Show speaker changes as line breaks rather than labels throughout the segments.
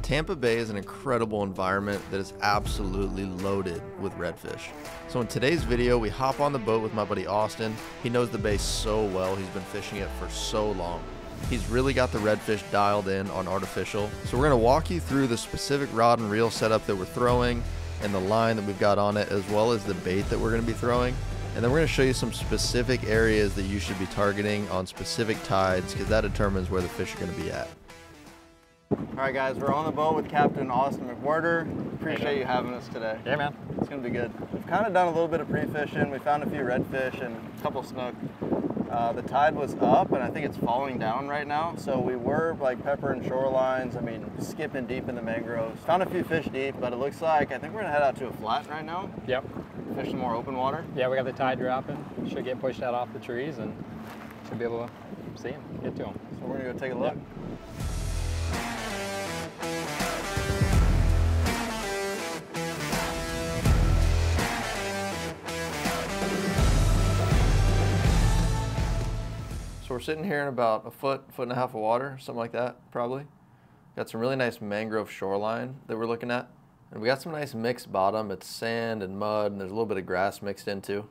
Tampa Bay is an incredible environment that is absolutely loaded with redfish. So in today's video, we hop on the boat with my buddy Austin. He knows the bay so well, he's been fishing it for so long. He's really got the redfish dialed in on artificial. So we're gonna walk you through the specific rod and reel setup that we're throwing and the line that we've got on it, as well as the bait that we're gonna be throwing. And then we're gonna show you some specific areas that you should be targeting on specific tides, because that determines where the fish are gonna be at. All right, guys, we're on the boat with Captain Austin Mcwhorter. Appreciate you having us today.
Yeah, man.
It's gonna be good. We've kind of done a little bit of pre-fishing. We found a few redfish and a couple snook. The tide was up, and I think it's falling down right now. So we were like peppering shorelines. I mean, skipping deep in the mangroves. Found a few fish deep, but it looks like, I think we're gonna head out to a flat right now.
Yep.
Fish some more open water.
Yeah, we got the tide dropping. Should get pushed out off the trees and should be able to see them, get to them.
So we're gonna go take a look.
Yep.
So we're sitting here in about a foot and a half of water, something like that, probably. Got some really nice mangrove shoreline that we're looking at. And we got some nice mixed bottom. It's sand and mud, and there's a little bit of grass mixed in too.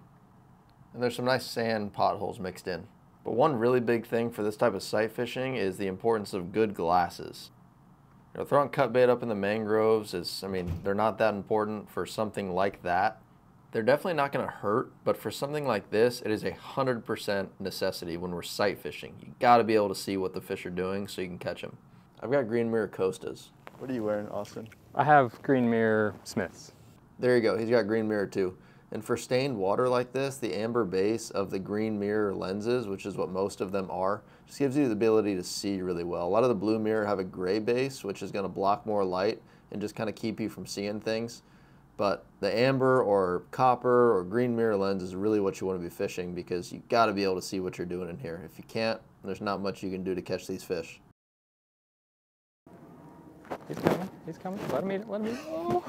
And there's some nice sand potholes mixed in. But one really big thing for this type of sight fishing is the importance of good glasses. You know, throwing cut bait up in the mangroves is, I mean, they're not that important for something like that. They're definitely not gonna hurt, but for something like this, it is 100% necessity when we're sight fishing. You gotta be able to see what the fish are doing so you can catch them. I've got green mirror Costas. What are you wearing, Austin?
I have green mirror Smiths.
There you go, he's got green mirror too. And for stained water like this, the amber base of the green mirror lenses, which is what most of them are, just gives you the ability to see really well. A lot of the blue mirror have a gray base, which is gonna block more light and just kind of keep you from seeing things. But the amber or copper or green mirror lens is really what you want to be fishing, because you got to be able to see what you're doing in here. If you can't, there's not much you can do to catch these fish.
He's coming, he's coming. Let him eat it, let him eat it. Oh.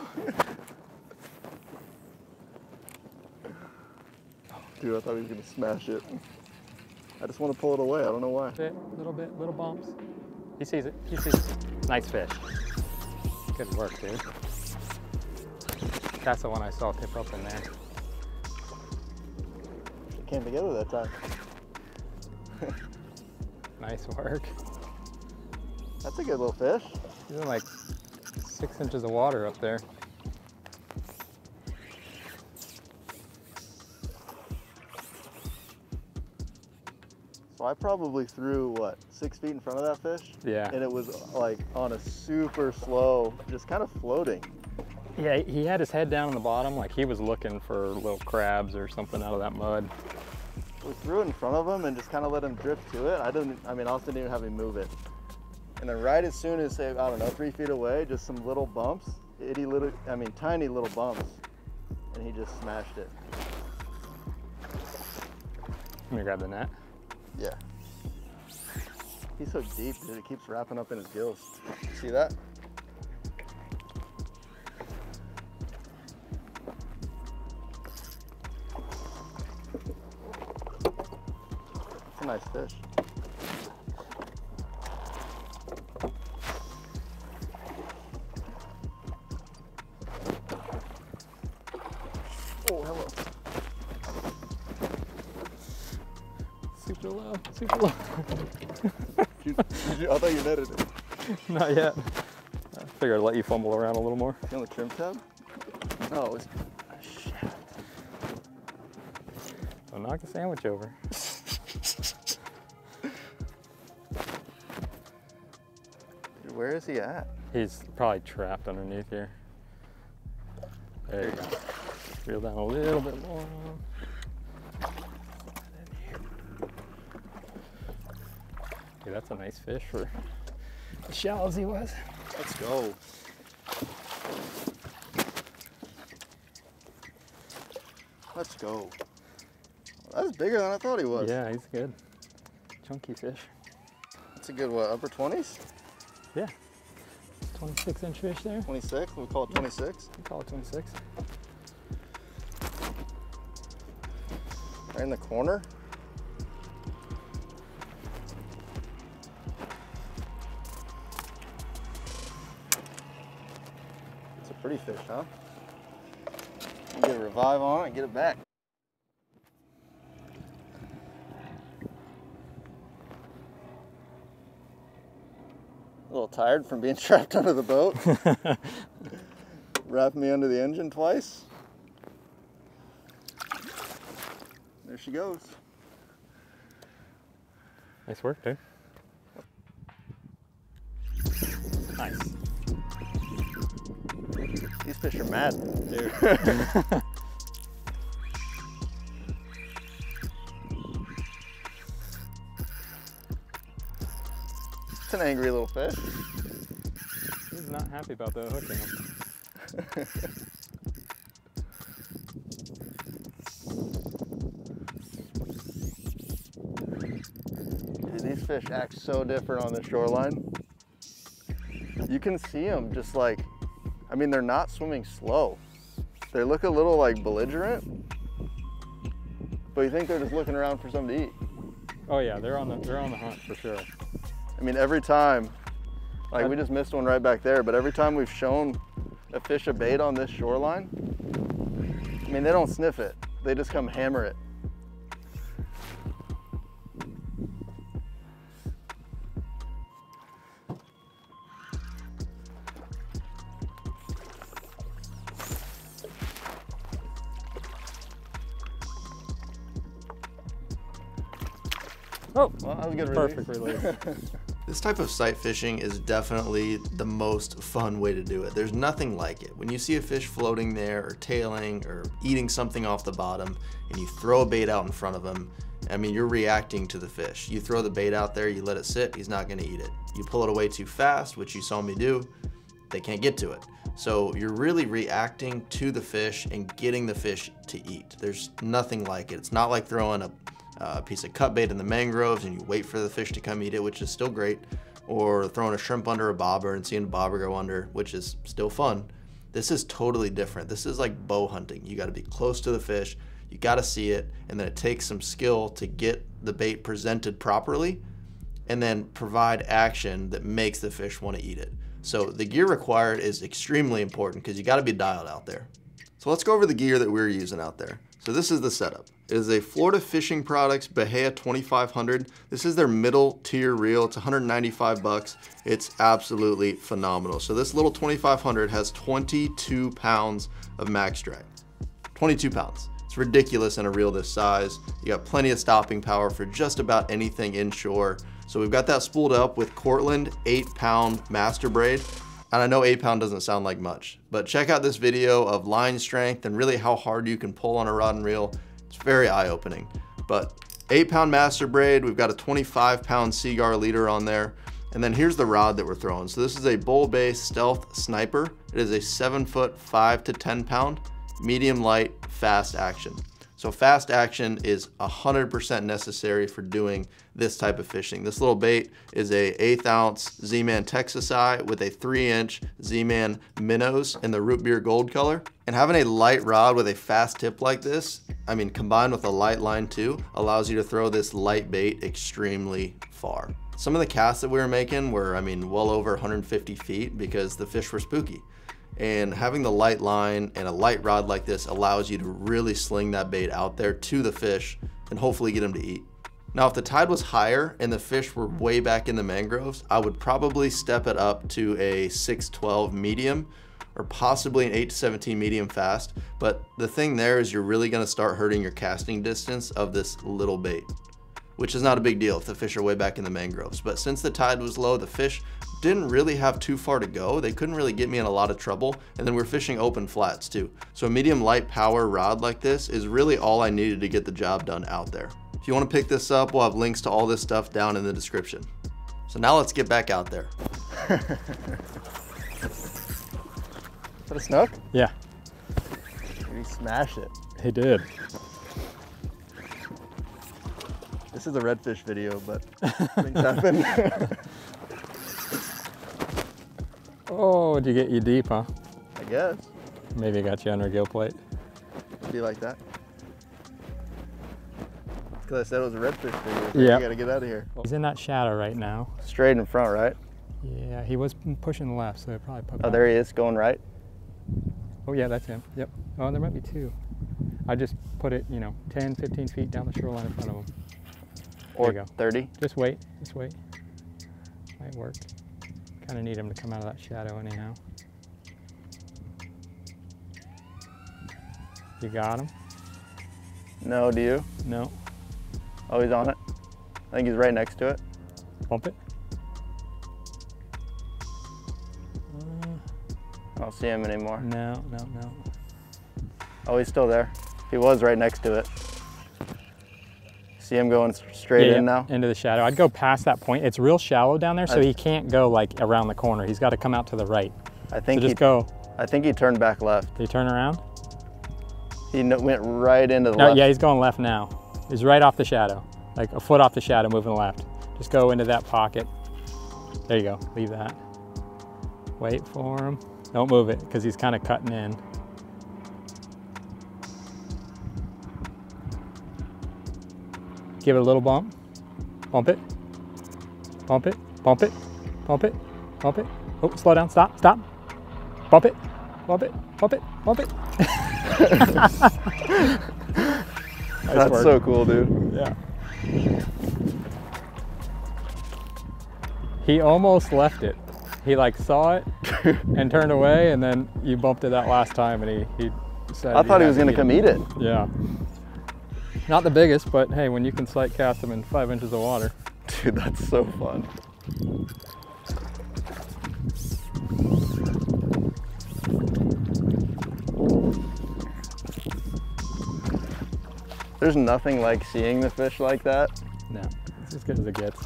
Dude, I thought he was going to smash it. I just want to pull it away. I don't know why.
Little bit, little bumps. He sees it, he sees it. Nice fish. Good work, dude. That's the one I saw tip up in there.
It came together that time.
Nice work.
That's a good little fish.
He's in like 6 inches of water up there.
So I probably threw, what, 6 feet in front of that fish?
Yeah.
And it was like on a super slow, just kind of floating.
Yeah, he had his head down on the bottom, like he was looking for little crabs or something out of that mud.
We threw it in front of him and just kind of let him drift to it. Austin didn't even have him move it. And then right as soon as, say, I don't know, 3 feet away, just some little bumps, tiny little bumps, and he just smashed it.
Let me grab the net.
Yeah. He's so deep, dude, it keeps wrapping up in his gills. See that? Nice fish. Oh, hello.
Super low, super low.
I thought you netted it.
Not yet. I figured I'd let you fumble around a little more.
You on the trim tab? No, it's shit.
Don't knock the sandwich over.
Where is he at?
He's probably trapped underneath here. There you go. Reel down a little bit more. Dude, that's a nice fish for as shallow as he was.
Let's go. Let's go. That's bigger than I thought he was.
Yeah, he's good. Chunky fish.
That's a good, what, upper 20s?
Yeah. 26-inch fish there.
26? We'll call it 26?
We call it 26.
Right in the corner.
Pretty fish, huh? Get a revive on it and get it back. A little tired from being trapped under the boat. Wrapped me under the engine twice. There she goes.
Nice work, dude. Nice.
These fish are mad, dude. It's an angry little fish.
He's not happy about the hooking him.
Dude, these fish act so different on the shoreline. You can see them just like, I mean, they're not swimming slow. They look a little like belligerent, but you think they're just looking around for something to eat.
Oh yeah, they're on the hunt for sure.
I mean, every time, like we just missed one right back there, but every time we've shown a fish a bait on this shoreline, I mean, they don't sniff it. They just come hammer it.
Oh,
well, that was a good release.
Perfect release.
This type of sight fishing is definitely the most fun way to do it. There's nothing like it. When you see a fish floating there or tailing or eating something off the bottom and you throw a bait out in front of him, I mean, you're reacting to the fish. You throw the bait out there, you let it sit, he's not gonna eat it. You pull it away too fast, which you saw me do, they can't get to it. So you're really reacting to the fish and getting the fish to eat. There's nothing like it. It's not like throwing a piece of cut bait in the mangroves and you wait for the fish to come eat it, which is still great, or throwing a shrimp under a bobber and seeing a bobber go under, which is still fun. This is totally different. This is like bow hunting. You got to be close to the fish, you got to see it, and then it takes some skill to get the bait presented properly and then provide action that makes the fish want to eat it. So the gear required is extremely important because you got to be dialed out there. So let's go over the gear that we're using out there. So this is the setup. It is a Florida Fishing Products Bahia 2500. This is their middle tier reel. It's 195 bucks. It's absolutely phenomenal. So this little 2500 has 22 pounds of max drag. 22 pounds. It's ridiculous in a reel this size. You got plenty of stopping power for just about anything inshore. So we've got that spooled up with Cortland 8-pound master braid. And I know 8-pound doesn't sound like much, but check out this video of line strength and really how hard you can pull on a rod and reel. It's very eye-opening. But 8-pound master braid, we've got a 25-pound Seagar leader on there. And then here's the rod that we're throwing. So this is a bull-based Stealth Sniper. It is a 7-foot, 5 to 10-pound, medium light, fast action. So fast action is 100% necessary for doing this type of fishing. This little bait is a 1/8 ounce Zman Texas eye with a 3-inch Zman minnows in the root beer gold color. And having a light rod with a fast tip like this, I mean, combined with a light line too, allows you to throw this light bait extremely far. Some of the casts that we were making were, I mean, well over 150 feet because the fish were spooky. And having the light line and a light rod like this allows you to really sling that bait out there to the fish and hopefully get them to eat. Now, if the tide was higher and the fish were way back in the mangroves, I would probably step it up to a 6-12 medium or possibly an 8 to 17 medium fast. But the thing there is you're really gonna start hurting your casting distance of this little bait, which is not a big deal if the fish are way back in the mangroves. But since the tide was low, the fish didn't really have too far to go. They couldn't really get me in a lot of trouble. And then we're fishing open flats too. So a medium light power rod like this is really all I needed to get the job done out there. If you want to pick this up, we'll have links to all this stuff down in the description. So now let's get back out there.
Is that a snook?
Yeah.
He smashed it.
He did.
This is a redfish video, but things happen.
Oh, did you get you deep, huh?
I guess.
Maybe I got you under gill plate.
Be like that. Because I said it was a redfish video. So
Yeah.
You gotta get out of here.
He's in that shadow right now.
Straight in front, right?
Yeah, he was pushing left, so it probably put
Oh,
back.
there he is, going right.
Oh yeah, that's him. Yep. Oh, there might be two. I just put it, you know, 10, 15 feet down the shoreline in front of him. There
Or
you go.
30.
Just wait, just wait. Might work. Kind of need him to come out of that shadow anyhow. You got him?
No, do you?
No.
Oh, he's on it. I think he's right next to it.
Bump it.
I don't see him anymore.
No.
Oh, he's still there. He was right next to it. See him going straight in now?
Into the shadow. I'd go past that point. It's real shallow down there, so he can't go like around the corner. He's got to come out to the right.
I think
so just go.
I think he turned back left.
Did he turn around?
He went right into the left.
Yeah, he's going left now. He's right off the shadow, like a foot off the shadow, moving left. Just go into that pocket. There you go. Leave that. Wait for him. Don't move it because he's kind of cutting in. Give it a little bump. Bump it. Bump it. Bump it. Bump it. Bump it. Oh, slow down. Stop. Stop. Bump it. Bump it. Bump it. Bump it.
That's
work.
so cool, dude.
Yeah. He almost left it. He like saw it and turned away, and then you bumped it that last time, and he decided.
I thought he was gonna come eat it.
Yeah. Not the biggest, but hey, when you can sight cast them in 5 inches of water.
Dude, that's so fun. There's nothing like seeing the fish like that.
No, it's as good as it gets.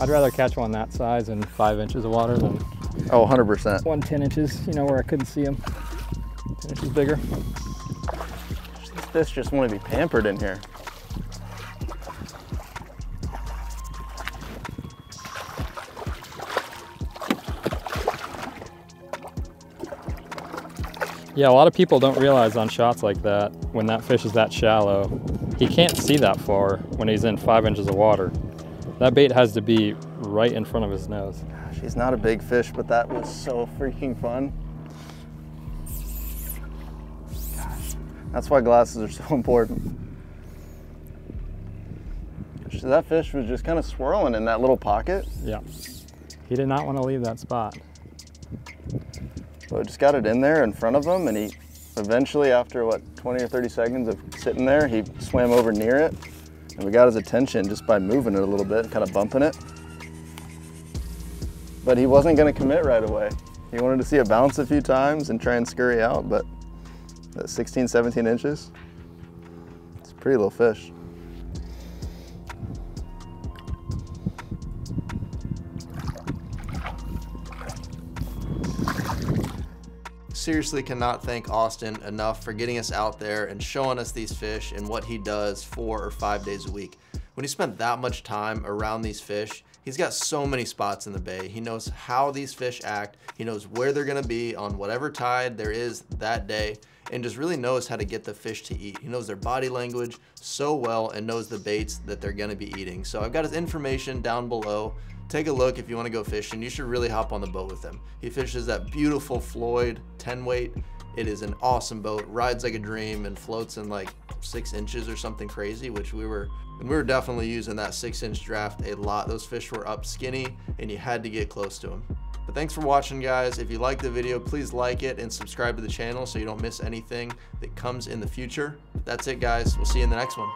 I'd rather catch one that size in 5 inches of water than
Oh, 100%.
one 10 inches, you know, where I couldn't see them. 10 inches bigger.
These fish just want to be pampered in here.
Yeah, a lot of people don't realize on shots like that, when that fish is that shallow, he can't see that far when he's in 5 inches of water. That bait has to be right in front of his nose.
Gosh, he's not a big fish, but that was so freaking fun. Gosh, that's why glasses are so important. So that fish was just kind of swirling in that little pocket.
Yeah. He did not want to leave that spot.
So I just got it in there in front of him, and he eventually, after what, 20 or 30 seconds of sitting there, he swam over near it, and we got his attention just by moving it a little bit, kind of bumping it. But he wasn't going to commit right away. He wanted to see it bounce a few times and try and scurry out, but at 16, 17 inches, it's a pretty little fish.
Seriously cannot thank Austin enough for getting us out there and showing us these fish and what he does 4 or 5 days a week. When he spent that much time around these fish, he's got so many spots in the bay. He knows how these fish act. He knows where they're gonna be on whatever tide there is that day, and just really knows how to get the fish to eat. He knows their body language so well and knows the baits that they're gonna be eating. So I've got his information down below. Take a look if you want to go fishing. You should really hop on the boat with him. He fishes that beautiful Floyd 10 weight. It is an awesome boat, rides like a dream, and floats in like 6 inches or something crazy, which we were definitely using that 6-inch draft a lot. Those fish were up skinny and you had to get close to them. But thanks for watching, guys. If you liked the video, please like it and subscribe to the channel so you don't miss anything that comes in the future. That's it, guys. We'll see you in the next one.